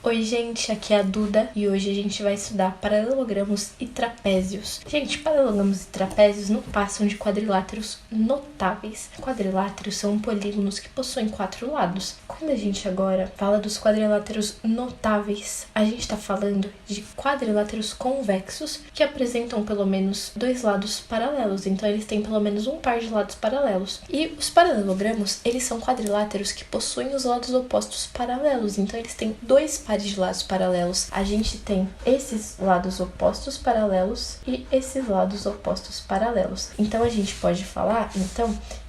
Oi gente, aqui é a Duda e hoje a gente vai estudar paralelogramos e trapézios. Gente, paralelogramos e trapézios não passam de quadriláteros notáveis. Quadriláteros são polígonos que possuem 4 lados. Quando a gente agora fala dos quadriláteros notáveis, a gente está falando de quadriláteros convexos que apresentam pelo menos 2 lados paralelos. Então eles têm pelo menos um par de lados paralelos. E os paralelogramos, eles são quadriláteros que possuem os lados opostos paralelos. Então eles têm 2 pares de lados paralelos. A gente tem esses lados opostos paralelos e esses lados opostos paralelos. Então a gente pode falar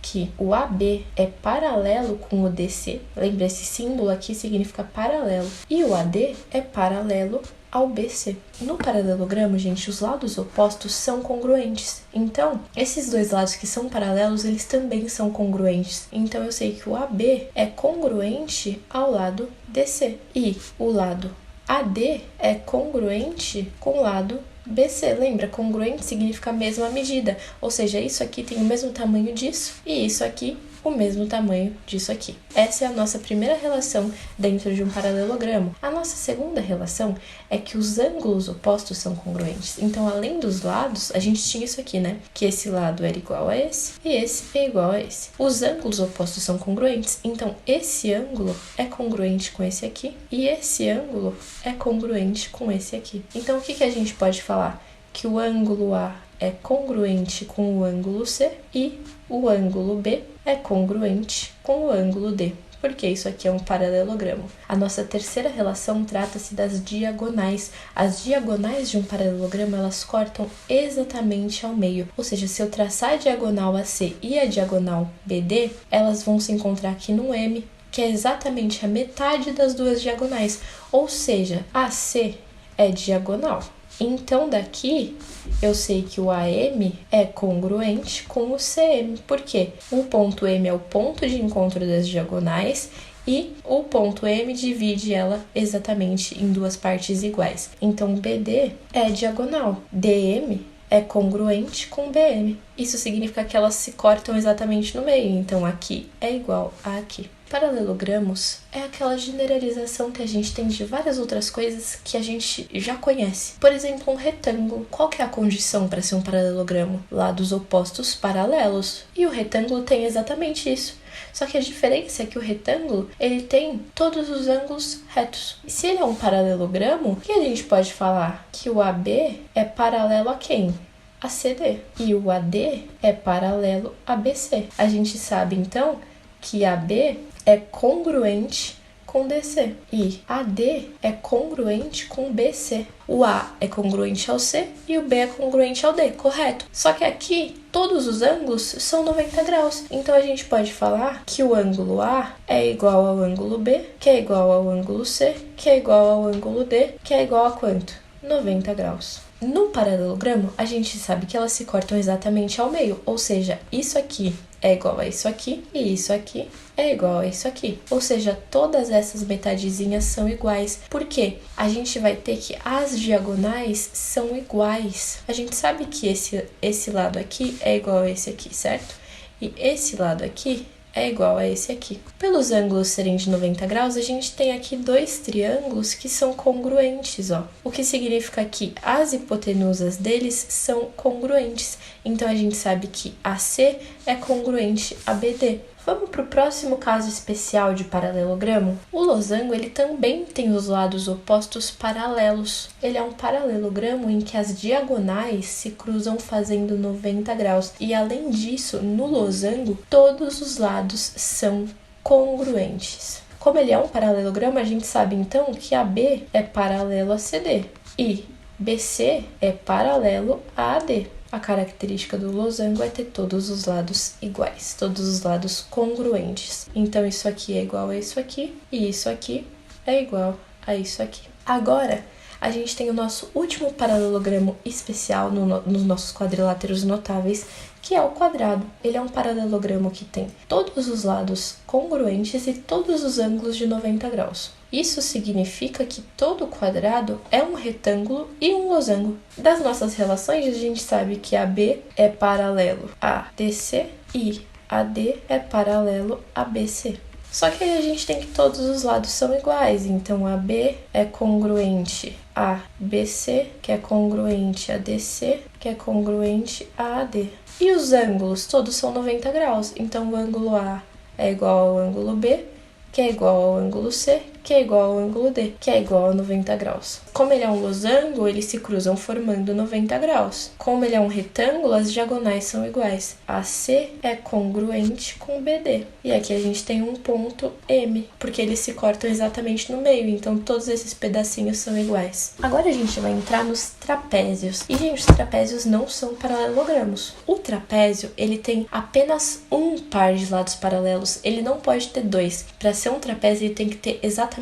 que o AB é paralelo com o DC. Lembra, esse símbolo aqui significa paralelo. E o AD é paralelo ao BC. No paralelogramo, gente, os lados opostos são congruentes. Então, esses dois lados que são paralelos, eles também são congruentes. Então, eu sei que o AB é congruente ao lado DC. E o lado AD é congruente com o lado BC. Lembra? Congruente significa a mesma medida. Ou seja, isso aqui tem o mesmo tamanho disso e isso aqui o mesmo tamanho disso aqui. Essa é a nossa primeira relação dentro de um paralelogramo. A nossa segunda relação é que os ângulos opostos são congruentes. Então, além dos lados, a gente tinha isso aqui, né? Que esse lado era igual a esse e esse é igual a esse. Os ângulos opostos são congruentes, então esse ângulo é congruente com esse aqui e esse ângulo é congruente com esse aqui. Então, o que a gente pode falar? Que o ângulo A é congruente com o ângulo C e o ângulo B é congruente com o ângulo D, porque isso aqui é um paralelogramo. A nossa terceira relação trata-se das diagonais. As diagonais de um paralelogramo, elas cortam exatamente ao meio. Ou seja, se eu traçar a diagonal AC e a diagonal BD, elas vão se encontrar aqui no M, que é exatamente a metade das duas diagonais. Ou seja, AC é diagonal. Então, daqui, eu sei que o AM é congruente com o CM. Por quê? O ponto M é o ponto de encontro das diagonais e o ponto M divide ela exatamente em duas partes iguais. Então, BD é diagonal. DM é congruente com BM. Isso significa que elas se cortam exatamente no meio. Então, aqui é igual a aqui. Paralelogramos é aquela generalização que a gente tem de várias outras coisas que a gente já conhece. Por exemplo, um retângulo. Qual que é a condição para ser um paralelogramo? Lados opostos paralelos. E o retângulo tem exatamente isso. Só que a diferença é que o retângulo, ele tem todos os ângulos retos. E se ele é um paralelogramo, o que a gente pode falar? Que o AB é paralelo a quem? A CD. E o AD é paralelo a BC. A gente sabe, então, que AB é congruente com DC e AD é congruente com BC. O A é congruente ao C e o B é congruente ao D, correto? Só que aqui todos os ângulos são 90 graus. Então a gente pode falar que o ângulo A é igual ao ângulo B, que é igual ao ângulo C, que é igual ao ângulo D, que é igual a quanto? 90 graus. No paralelogramo, a gente sabe que elas se cortam exatamente ao meio, ou seja, isso aqui é igual a isso aqui e isso aqui é igual a isso aqui. Ou seja, todas essas metadezinhas são iguais. Por quê? A gente vai ter que as diagonais são iguais. A gente sabe que esse lado aqui é igual a esse aqui, certo? E esse lado aqui é igual a esse aqui. Pelos ângulos serem de 90 graus, a gente tem aqui 2 triângulos que são congruentes, ó. O que significa que as hipotenusas deles são congruentes. Então, a gente sabe que AC é congruente a BD. Vamos para o próximo caso especial de paralelogramo. O losango, ele também tem os lados opostos paralelos. Ele é um paralelogramo em que as diagonais se cruzam fazendo 90 graus. E além disso, no losango, todos os lados são congruentes. Como ele é um paralelogramo, a gente sabe então que AB é paralelo a CD e BC é paralelo a AD. A característica do losango é ter todos os lados iguais, todos os lados congruentes. Então, isso aqui é igual a isso aqui e isso aqui é igual a isso aqui. Agora, a gente tem o nosso último paralelogramo especial nos nossos quadriláteros notáveis, que é o quadrado. Ele é um paralelogramo que tem todos os lados congruentes e todos os ângulos de 90 graus. Isso significa que todo quadrado é um retângulo e um losango. Das nossas relações, a gente sabe que AB é paralelo a DC e AD é paralelo a BC. Só que aí a gente tem que todos os lados são iguais, então AB é congruente a BC, que é congruente a DC, que é congruente a AD. E os ângulos todos são 90 graus, então o ângulo A é igual ao ângulo B, que é igual ao ângulo C, que é igual ao ângulo D, que é igual a 90 graus. Como ele é um losango, eles se cruzam formando 90 graus. Como ele é um retângulo, as diagonais são iguais. AC é congruente com BD. E aqui a gente tem um ponto M, porque eles se cortam exatamente no meio, então todos esses pedacinhos são iguais. Agora a gente vai entrar nos trapézios. E, gente, os trapézios não são paralelogramos. O trapézio, ele tem apenas um par de lados paralelos, ele não pode ter dois. Para ser um trapézio, ele tem que ter exatamente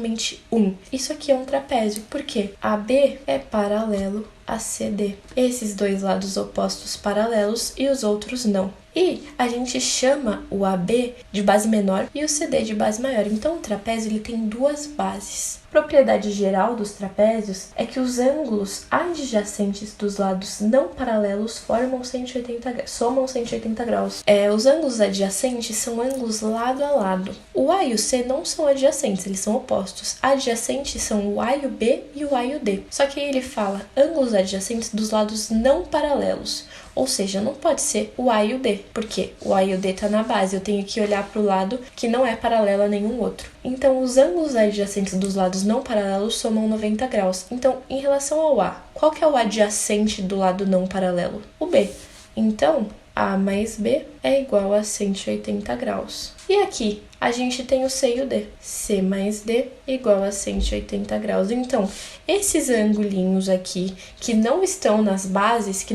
um. Isso aqui é um trapézio. Por quê? AB é paralelo a CD. Esses dois lados opostos paralelos e os outros não. E a gente chama o AB de base menor e o CD de base maior. Então, o trapézio ele tem duas bases. A propriedade geral dos trapézios é que os ângulos adjacentes dos lados não paralelos somam 180 graus. Os ângulos adjacentes são ângulos lado a lado. O A e o C não são adjacentes, eles são opostos. Adjacentes são o A e o B e o A e o D. Só que aí ele fala ângulos adjacentes dos lados não paralelos. Ou seja, não pode ser o A e o D, porque o A e o D tá na base, eu tenho que olhar para o lado que não é paralelo a nenhum outro. Então, os ângulos adjacentes dos lados não paralelos somam 90 graus. Então, em relação ao A, qual que é o adjacente do lado não paralelo? O B. Então, A mais B é igual a 180 graus. E aqui, a gente tem o C e o D. C mais D igual a 180 graus. Então, esses angulinhos aqui, que não estão nas bases,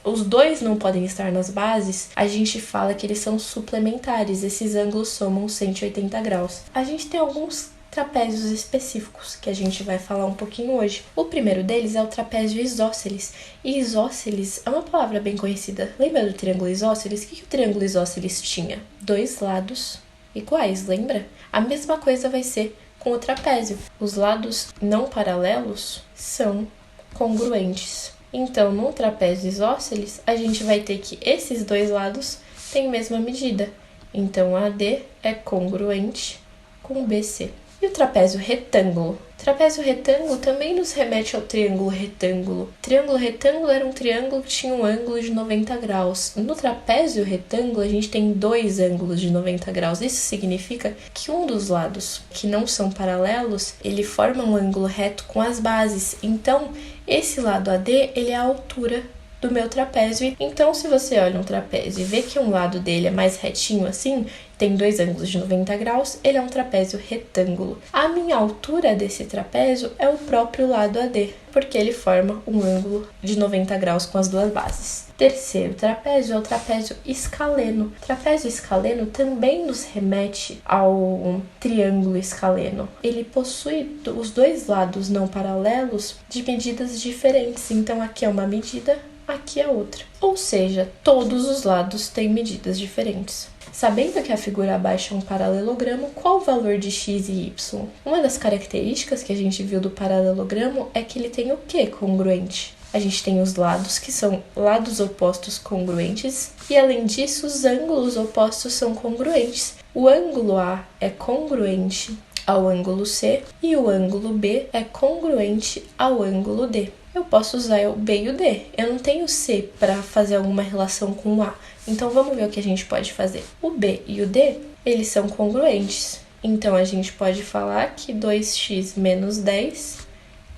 os dois não podem estar nas bases, a gente fala que eles são suplementares. Esses ângulos somam 180 graus. A gente tem alguns trapézios específicos que a gente vai falar um pouquinho hoje. O primeiro deles é o trapézio isósceles. E isósceles é uma palavra bem conhecida. Lembra do triângulo isósceles? O que o triângulo isósceles tinha? Dois lados iguais, lembra? A mesma coisa vai ser com o trapézio. Os lados não paralelos são congruentes. Então, no trapézio isósceles, a gente vai ter que esses dois lados têm a mesma medida. Então, AD é congruente com BC. E o trapézio retângulo? O trapézio retângulo também nos remete ao triângulo retângulo. O triângulo retângulo era um triângulo que tinha um ângulo de 90 graus. No trapézio retângulo, a gente tem dois ângulos de 90 graus. Isso significa que um dos lados que não são paralelos, ele forma um ângulo reto com as bases. Então, esse lado AD, ele é a altura do meu trapézio. Então, se você olha um trapézio e vê que um lado dele é mais retinho assim, tem dois ângulos de 90 graus, ele é um trapézio retângulo. A minha altura desse trapézio é o próprio lado AD, porque ele forma um ângulo de 90 graus com as duas bases. Terceiro trapézio é o trapézio escaleno. O trapézio escaleno também nos remete ao triângulo escaleno. Ele possui os dois lados não paralelos de medidas diferentes. Então, aqui é uma medida, aqui é outra. Ou seja, todos os lados têm medidas diferentes. Sabendo que a figura abaixo é um paralelogramo, qual o valor de x e y? Uma das características que a gente viu do paralelogramo é que ele tem o que congruente? A gente tem os lados, que são lados opostos congruentes, e além disso, os ângulos opostos são congruentes. O ângulo A é congruente ao ângulo C e o ângulo B é congruente ao ângulo D. Eu posso usar o B e o D. Eu não tenho C para fazer alguma relação com o A. Então, vamos ver o que a gente pode fazer. O B e o D, eles são congruentes. Então, a gente pode falar que 2x menos 10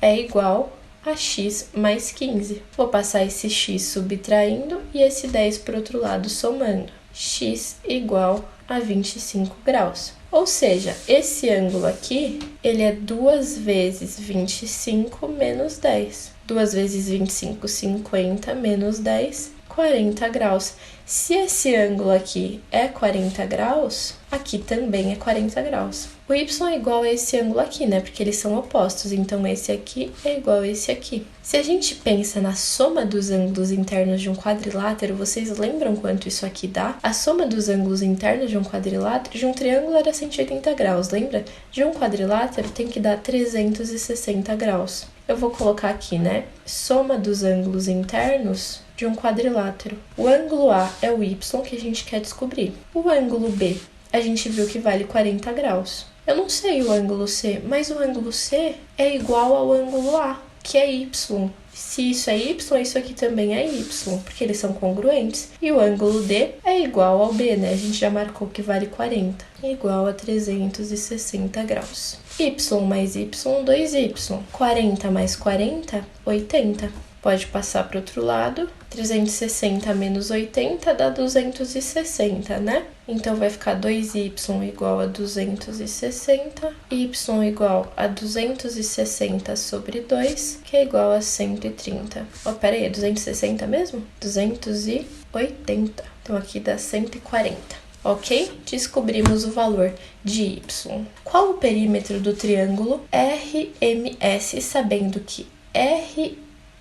é igual a x mais 15. Vou passar esse x subtraindo e esse 10 para o outro lado somando. X igual a 25 graus. Ou seja, esse ângulo aqui, ele é 2 vezes 25 menos 10. 2 vezes 25, 50 menos 10, 40 graus. Se esse ângulo aqui é 40 graus, aqui também é 40 graus. O y é igual a esse ângulo aqui, né? Porque eles são opostos, então esse aqui é igual a esse aqui. Se a gente pensa na soma dos ângulos internos de um quadrilátero, vocês lembram quanto isso aqui dá? A soma dos ângulos internos de um quadrilátero, de um triângulo era 180 graus, lembra? De um quadrilátero tem que dar 360 graus. Eu vou colocar aqui, né? Soma dos ângulos internos de um quadrilátero. O ângulo A é o y que a gente quer descobrir. O ângulo B a gente viu que vale 40 graus. Eu não sei o ângulo C, mas o ângulo C é igual ao ângulo A, que é Y. Se isso é Y, isso aqui também é Y, porque eles são congruentes. E o ângulo D é igual ao B, né? A gente já marcou que vale 40, igual a 360 graus. Y mais Y, 2Y. 40 mais 40, 80. Pode passar para o outro lado. 360 menos 80 dá 260, né? Então, vai ficar 2y igual a 260, y igual a 260 sobre 2, que é igual a 130. Oh, pera aí, é 260 mesmo? 280. Então, aqui dá 140. Ok? Descobrimos o valor de y. Qual o perímetro do triângulo RMS, sabendo que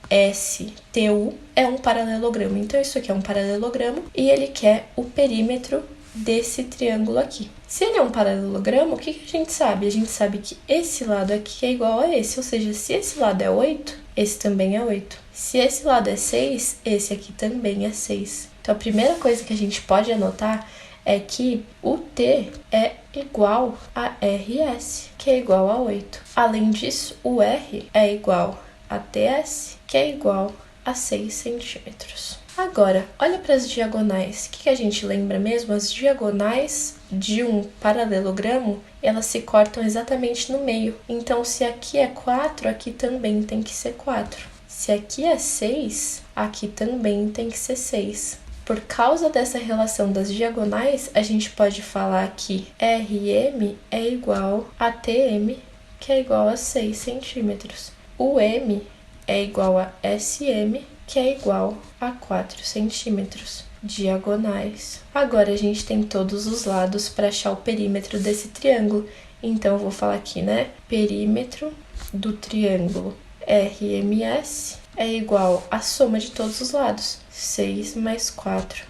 STU é um paralelogramo. Então, isso aqui é um paralelogramo e ele quer o perímetro desse triângulo aqui. Se ele é um paralelogramo, o que a gente sabe? A gente sabe que esse lado aqui é igual a esse, ou seja, se esse lado é 8, esse também é 8. Se esse lado é 6, esse aqui também é 6. Então, a primeira coisa que a gente pode anotar é que o T é igual a RS, que é igual a 8. Além disso, o R é igual a TS, que é igual a 6 centímetros. Agora, olha para as diagonais. O que a gente lembra mesmo? As diagonais de um paralelogramo, elas se cortam exatamente no meio. Então, se aqui é 4, aqui também tem que ser 4. Se aqui é 6, aqui também tem que ser 6. Por causa dessa relação das diagonais, a gente pode falar que RM é igual a TM, que é igual a 6 centímetros. O M é igual a SM, que é igual a 4 centímetros diagonais. Agora, a gente tem todos os lados para achar o perímetro desse triângulo. Então, eu vou falar aqui, né? Perímetro do triângulo RMS é igual à soma de todos os lados. 6 mais 4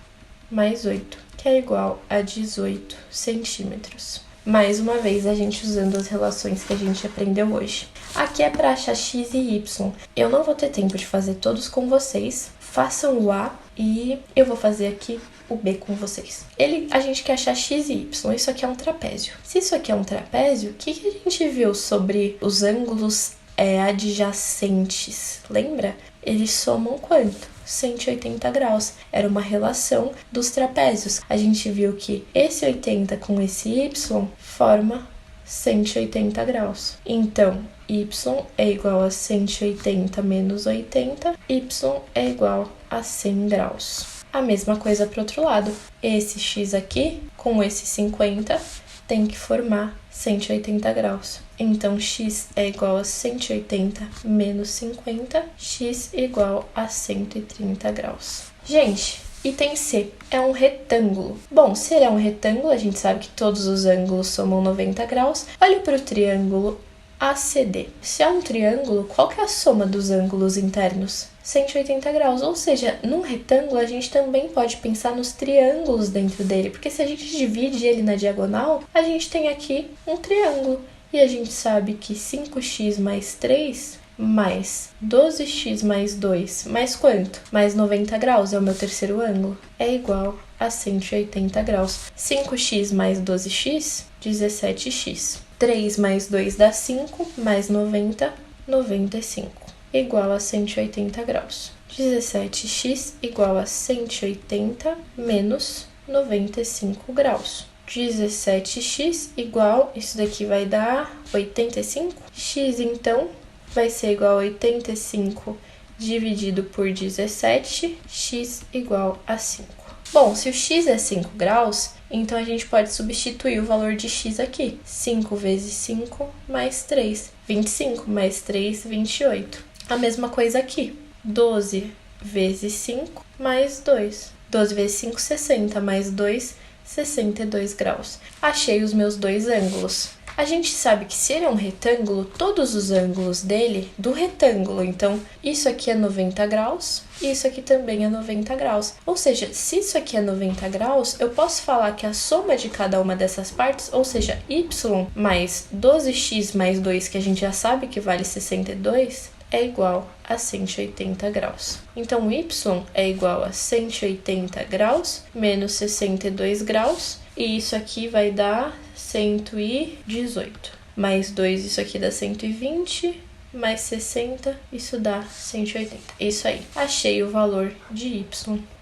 mais 8, que é igual a 18 centímetros. Mais uma vez, a gente usando as relações que a gente aprendeu hoje. Aqui é para achar x e y. Eu não vou ter tempo de fazer todos com vocês. Façam o A e eu vou fazer aqui o B com vocês. A gente quer achar x e y. Isso aqui é um trapézio. Se isso aqui é um trapézio, o que a gente viu sobre os ângulos adjacentes? Lembra? Eles somam quanto? 180 graus. Era uma relação dos trapézios. A gente viu que esse 80 com esse y forma 180 graus. Então, y é igual a 180 menos 80, y é igual a 100 graus. A mesma coisa para o outro lado. Esse x aqui com esse 50 tem que formar 180 graus. Então, x é igual a 180 menos 50, x igual a 130 graus. Gente, item C é um retângulo. Bom, se ele é um retângulo, a gente sabe que todos os ângulos somam 90 graus. Olha para o triângulo ACD. Se é um triângulo, qual que é a soma dos ângulos internos? 180 graus, ou seja, num retângulo a gente também pode pensar nos triângulos dentro dele, porque se a gente divide ele na diagonal, a gente tem aqui um triângulo. E a gente sabe que 5x mais 3 mais 12x mais 2 mais quanto? Mais 90 graus, é o meu terceiro ângulo, é igual a 180 graus. 5x mais 12x, 17x. 3 mais 2 dá 5, mais 90, 95. Igual a 180 graus. 17x igual a 180 menos 95 graus. 17x igual, isso daqui vai dar 85. X, então, vai ser igual a 85 dividido por 17, x igual a 5. Bom, se o x é 5 graus, então a gente pode substituir o valor de x aqui. 5 vezes 5 mais 3. 25 mais 3, 28. A mesma coisa aqui. 12 vezes 5 mais 2. 12 vezes 5, 60, mais 2, 62 graus. Achei os meus dois ângulos. A gente sabe que se ele é um retângulo, todos os ângulos dele, do retângulo, então isso aqui é 90 graus, e isso aqui também é 90 graus. Ou seja, se isso aqui é 90 graus, eu posso falar que a soma de cada uma dessas partes, ou seja, y mais 12x mais 2, que a gente já sabe que vale 62, é igual a 180 graus. Então, y é igual a 180 graus menos 62 graus, E isso aqui vai dar 118. Mais 2, isso aqui dá 120. Mais 60, isso dá 180. Isso aí. Achei o valor de y.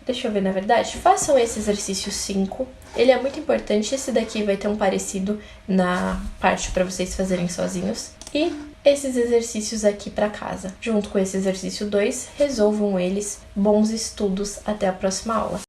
Deixa eu ver, na verdade. Façam esse exercício 5. Ele é muito importante. Esse daqui vai ter um parecido na parte para vocês fazerem sozinhos. E esses exercícios aqui para casa. Junto com esse exercício 2, resolvam eles. Bons estudos. Até a próxima aula.